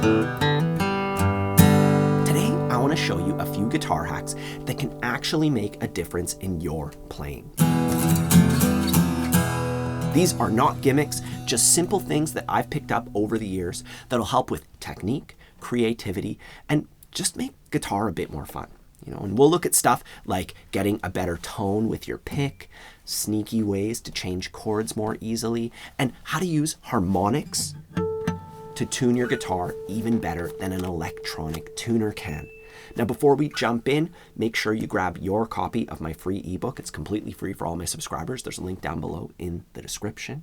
Today, I want to show you a few guitar hacks that can actually make a difference in your playing. These are not gimmicks, just simple things that I've picked up over the years that'll help with technique, creativity, and just make guitar a bit more fun. And we'll look at stuff like getting a better tone with your pick, sneaky ways to change chords more easily, and how to use harmonics to tune your guitar even better than an electronic tuner can. Now, before we jump in, make sure you grab your copy of my free ebook. It's completely free for all my subscribers. There's a link down below in the description.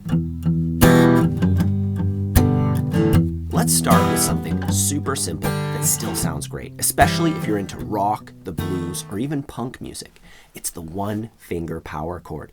Let's start with something super simple that still sounds great, especially if you're into rock, the blues, or even punk music. It's the one-finger power chord.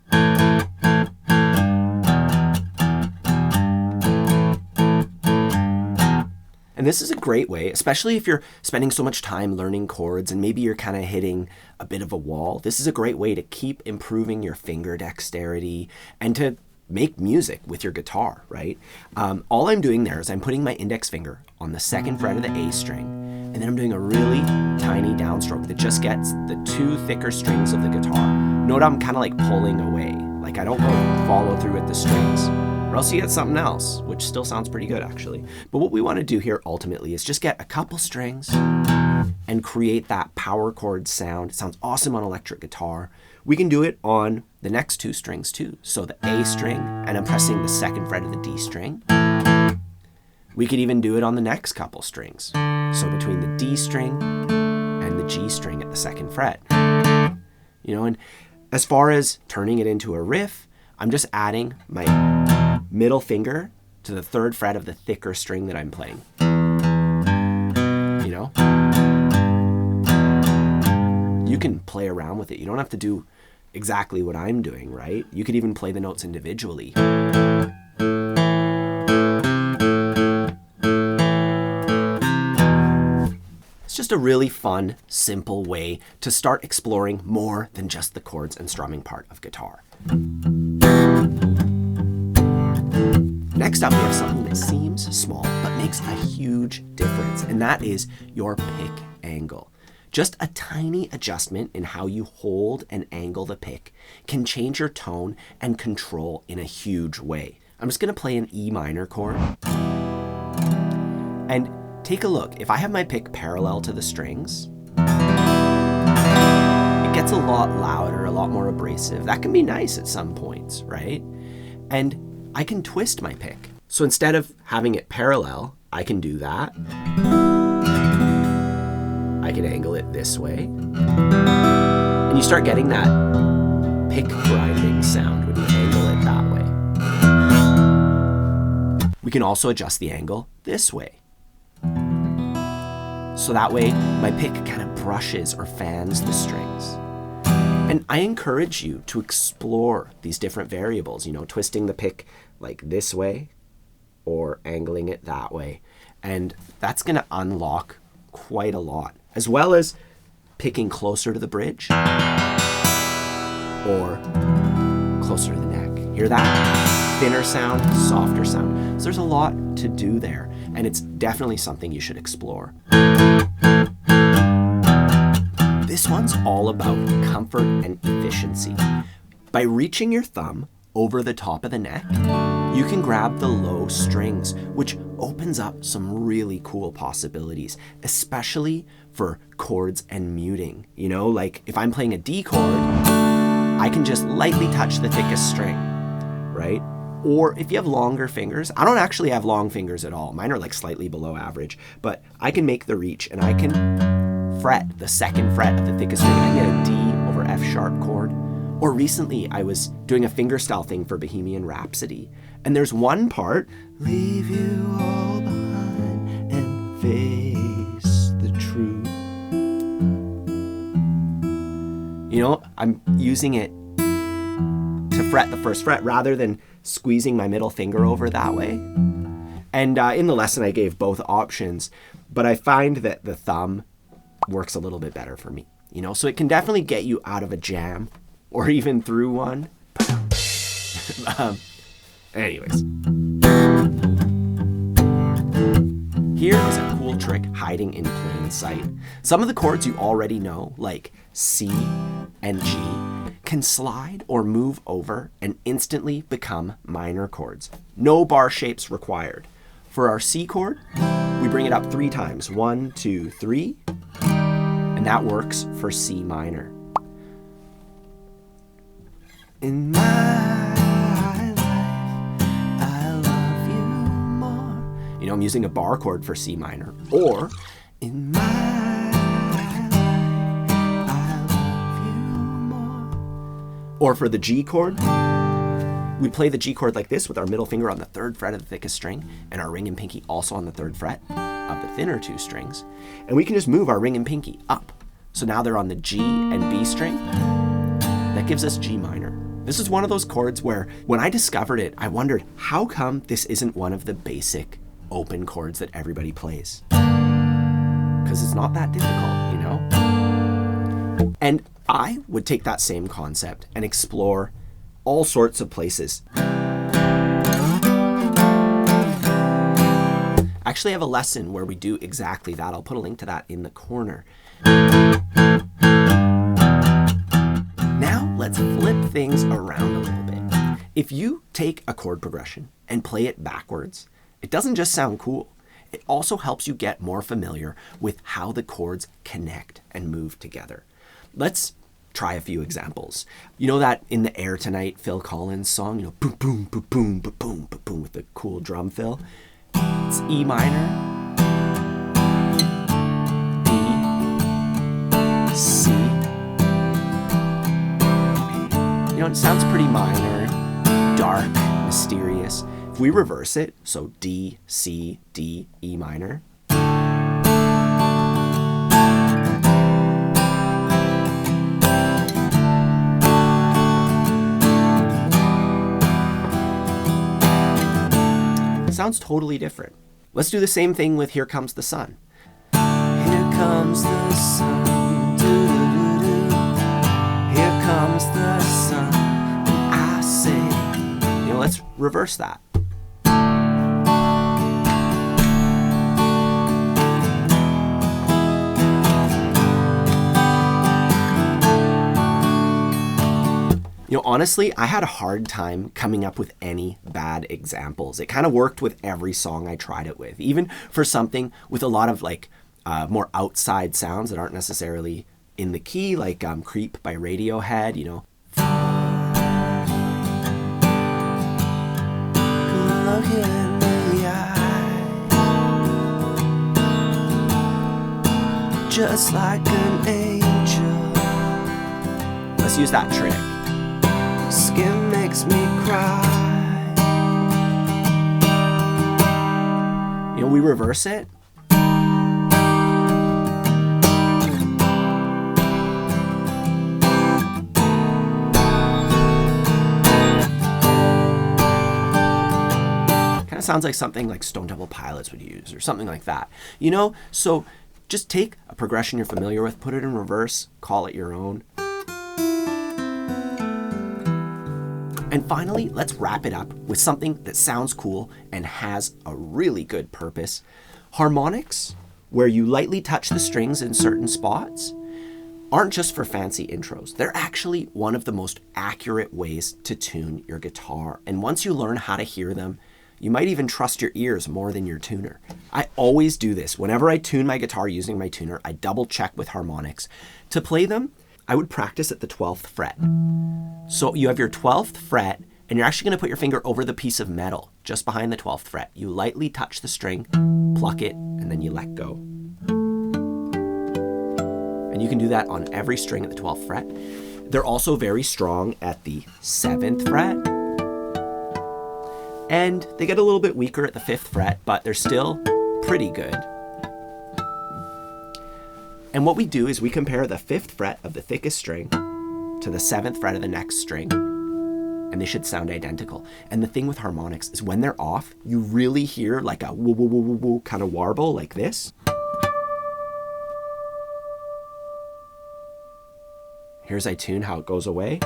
And this is a great way, especially if you're spending so much time learning chords and maybe you're kind of hitting a bit of a wall. This is a great way to keep improving your finger dexterity and to make music with your guitar, right? All I'm doing there is I'm putting my index finger on the second fret of the A string, and then I'm doing a really tiny downstroke that just gets the two thicker strings of the guitar. Note I'm kind of like pulling away, like I don't go follow through with the strings, or else you get something else, which still sounds pretty good actually. But what we want to do here ultimately is just get a couple strings and create that power chord sound. It sounds awesome on electric guitar. We can do it on the next two strings too. So the A string, and I'm pressing the second fret of the D string. We could even do it on the next couple strings. So between the D string and the G string at the second fret. And as far as turning it into a riff, I'm just adding my middle finger to the third fret of the thicker string that I'm playing. You can play around with it. You don't have to do exactly what I'm doing, right? You could even play the notes individually. It's just a really fun, simple way to start exploring more than just the chords and strumming part of guitar. Next up, we have something that seems small but makes a huge difference, and that is your pick angle. Just a tiny adjustment in how you hold and angle the pick can change your tone and control in a huge way. I'm just going to play an E minor chord. And take a look. If I have my pick parallel to the strings, it gets a lot louder, a lot more abrasive. That can be nice at some points, right? And I can twist my pick. So instead of having it parallel, I can do that. I can angle it this way. And you start getting that pick grinding sound when you angle it that way. We can also adjust the angle this way. So that way my pick kind of brushes or fans the strings. And I encourage you to explore these different variables, twisting the pick like this way or angling it that way. And that's going to unlock quite a lot, as well as picking closer to the bridge or closer to the neck. Hear that? Thinner sound, softer sound. So there's a lot to do there, and it's definitely something you should explore. This one's all about comfort and efficiency. By reaching your thumb over the top of the neck, you can grab the low strings, which opens up some really cool possibilities, especially for chords and muting. Like if I'm playing a D chord, I can just lightly touch the thickest string, right? Or if you have longer fingers, I don't actually have long fingers at all. Mine are like slightly below average, but I can make the reach and I can fret the second fret of the thickest string and I get a D over F sharp chord. Or recently I was doing a fingerstyle thing for Bohemian Rhapsody, and there's one part, leave you all behind and face the truth. I'm using it to fret the first fret rather than squeezing my middle finger over that way. And in the lesson I gave both options, but I find that the thumb works a little bit better for me, so it can definitely get you out of a jam or even through one. Anyways. Here is a cool trick hiding in plain sight. Some of the chords you already know, like C and G, can slide or move over and instantly become minor chords. No bar shapes required. For our C chord, we bring it up 3 times. 1, 2, 3. And that works for C minor. In my life, I love you more. You know, I'm using a bar chord for C minor. Or, in my life, I love you more. Or for the G chord, we play the G chord like this with our middle finger on the 3rd fret of the thickest string and our ring and pinky also on the 3rd fret of the thinner 2 strings. And we can just move our ring and pinky up. So now they're on the G and B string. That gives us G minor. This is one of those chords where when I discovered it, I wondered, how come this isn't one of the basic open chords that everybody plays? Because it's not that difficult, you know? And I would take that same concept and explore all sorts of places. Actually, I have a lesson where we do exactly that. I'll put a link to that in the corner. Now, let's flip things around a little bit. If you take a chord progression and play it backwards, it doesn't just sound cool. It also helps you get more familiar with how the chords connect and move together. Let's try a few examples. You know that In the Air Tonight Phil Collins song, you know, boom, boom, boom, boom, boom, boom, boom, boom, with the cool drum fill? It's E minor, D, C. You know, it sounds pretty minor, dark, mysterious. If we reverse it, so D, C, D, E minor, sounds totally different. Let's do the same thing with Here Comes the Sun. Here comes the sun, doo-doo-doo-doo. Here comes the sun, and I say, you know, let's reverse that. You know, honestly, I had a hard time coming up with any bad examples. It kind of worked with every song I tried it with, even for something with a lot of like more outside sounds that aren't necessarily in the key, like Creep by Radiohead, you know. Look in the eye, just like an angel. Let's use that trick. Skin makes me cry. You know, we reverse it. Kind of sounds like something like Stone Temple Pilots would use or something like that. You know, so just take a progression you're familiar with, put it in reverse, call it your own. And finally, let's wrap it up with something that sounds cool and has a really good purpose. Harmonics, where you lightly touch the strings in certain spots, aren't just for fancy intros. They're actually one of the most accurate ways to tune your guitar. And once you learn how to hear them, you might even trust your ears more than your tuner. I always do this. Whenever I tune my guitar using my tuner, I double check with harmonics. To play them, I would practice at the 12th fret. So you have your 12th fret, and you're actually going to put your finger over the piece of metal just behind the 12th fret. You lightly touch the string, pluck it, and then you let go. And you can do that on every string at the 12th fret. They're also very strong at the 7th fret. And they get a little bit weaker at the 5th fret, but they're still pretty good. And what we do is we compare the 5th fret of the thickest string to the 7th fret of the next string, and they should sound identical. And the thing with harmonics is when they're off, you really hear like a woo woo woo woo woo kind of warble like this. Here's I tune how it goes away.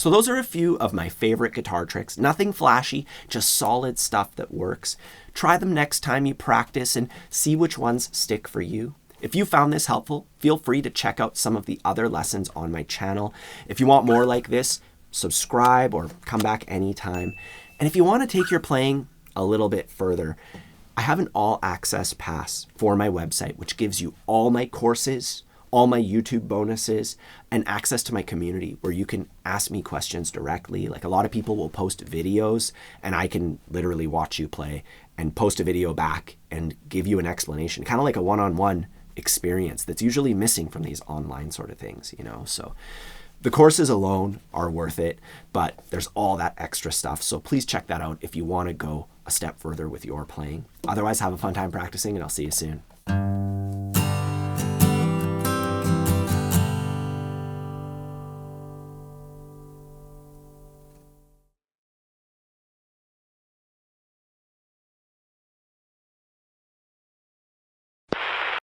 So those are a few of my favorite guitar tricks. Nothing flashy, just solid stuff that works. Try them next time you practice and see which ones stick for you. If you found this helpful, feel free to check out some of the other lessons on my channel. If you want more like this, subscribe or come back anytime. And if you want to take your playing a little bit further, I have an all-access pass for my website, which gives you all my courses, all my YouTube bonuses, and access to my community where you can ask me questions directly. Like, a lot of people will post videos and I can literally watch you play and post a video back and give you an explanation, kind of like a one-on-one experience that's usually missing from these online sort of things, you know? So the courses alone are worth it, but there's all that extra stuff. So please check that out if you want to go a step further with your playing. Otherwise, have a fun time practicing, and I'll see you soon.